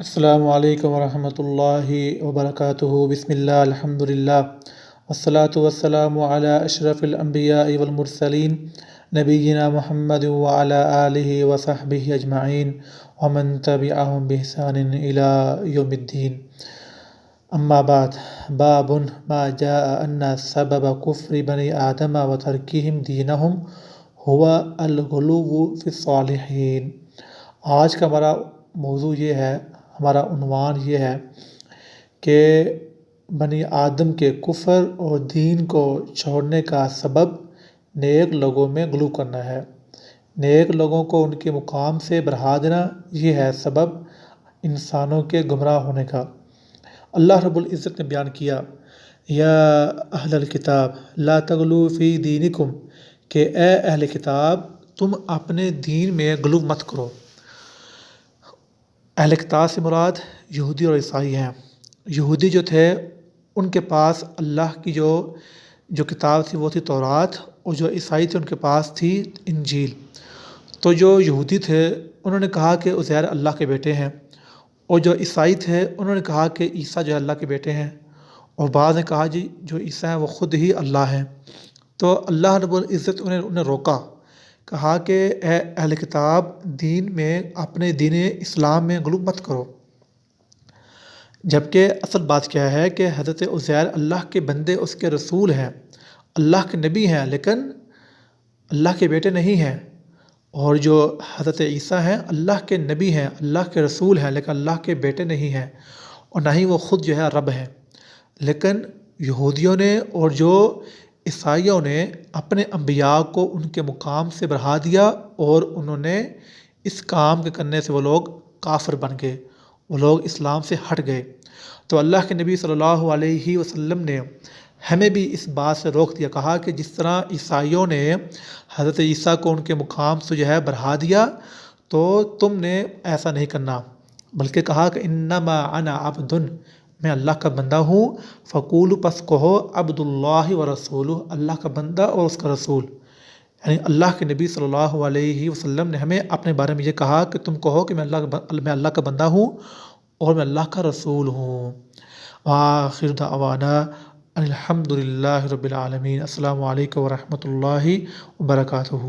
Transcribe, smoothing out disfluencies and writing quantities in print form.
السلام علیکم ورحمۃ اللہ وبرکاتہ۔ بسم اللہ الحمد للہ والصلاة والسلام علی اشرف الانبیاء والمرسلین نبینا محمد وعلی آلہ وصحبہ اجمعین ومن تبعہم بإحسان الی یوم الدین۔ اما بعد، باب ما جاء ان سبب کفر بنی آدم وترکہم دینہم هو الغلو فی الصالحین۔ آج کا ہمارا موضوع یہ ہے، ہمارا عنوان یہ ہے کہ بنی آدم کے کفر اور دین کو چھوڑنے کا سبب نیک لوگوں میں غلو کرنا ہے، نیک لوگوں کو ان کے مقام سے بڑھا دینا، یہ ہے سبب انسانوں کے گمراہ ہونے کا۔ اللہ رب العزت نے بیان کیا، یا اہل الکتاب لا تغلو فی دینکم، کہ اے اہل کتاب تم اپنے دین میں غلو مت کرو۔ اہل کتاب سے مراد یہودی اور عیسائی ہیں۔ یہودی جو تھے ان کے پاس اللہ کی جو کتاب تھی وہ تھی تورات، اور جو عیسائی تھے ان کے پاس تھی انجیل۔ تو جو یہودی تھے انہوں نے کہا کہ عزیر اللہ کے بیٹے ہیں، اور جو عیسائی تھے انہوں نے کہا کہ عیسیٰ جو ہے اللہ کے بیٹے ہیں، اور بعض نے کہا جی جو عیسیٰ ہیں وہ خود ہی اللہ ہیں۔ تو اللہ رب العزت انہیں روکا، کہا کہ اے اہل کتاب دین میں، اپنے دین اسلام میں غلو مت کرو۔ جبکہ اصل بات کیا ہے کہ حضرت عزیر اللہ کے بندے، اس کے رسول ہیں، اللہ کے نبی ہیں، لیکن اللہ کے بیٹے نہیں ہیں۔ اور جو حضرت عیسیٰ ہیں اللہ کے نبی ہیں، اللہ کے رسول ہیں، لیکن اللہ کے بیٹے نہیں ہیں، اور نہ ہی وہ خود جو ہے رب ہیں۔ لیکن یہودیوں نے اور جو عیسائیوں نے اپنے انبیاء کو ان کے مقام سے بڑھا دیا، اور انہوں نے اس کام کے کرنے سے وہ لوگ کافر بن گئے، وہ لوگ اسلام سے ہٹ گئے۔ تو اللہ کے نبی صلی اللہ علیہ وسلم نے ہمیں بھی اس بات سے روک دیا، کہا کہ جس طرح عیسائیوں نے حضرت عیسیٰ کو ان کے مقام سے جو ہے بڑھا دیا، تو تم نے ایسا نہیں کرنا، بلکہ کہا کہ انما انا عبد، میں اللہ کا بندہ ہوں، فقولوا پس کہو عبد اللہ و رسولہ، اللہ کا بندہ اور اس کا رسول۔ یعنی اللہ کے نبی صلی اللہ علیہ وسلم نے ہمیں اپنے بارے میں یہ کہا کہ تم کہو کہ میں اللہ کا بندہ ہوں اور میں اللہ کا رسول ہوں۔ وآخر دعوانا الحمد للہ رب العالمین۔ السلام علیکم ورحمۃ اللہ وبرکاتہ۔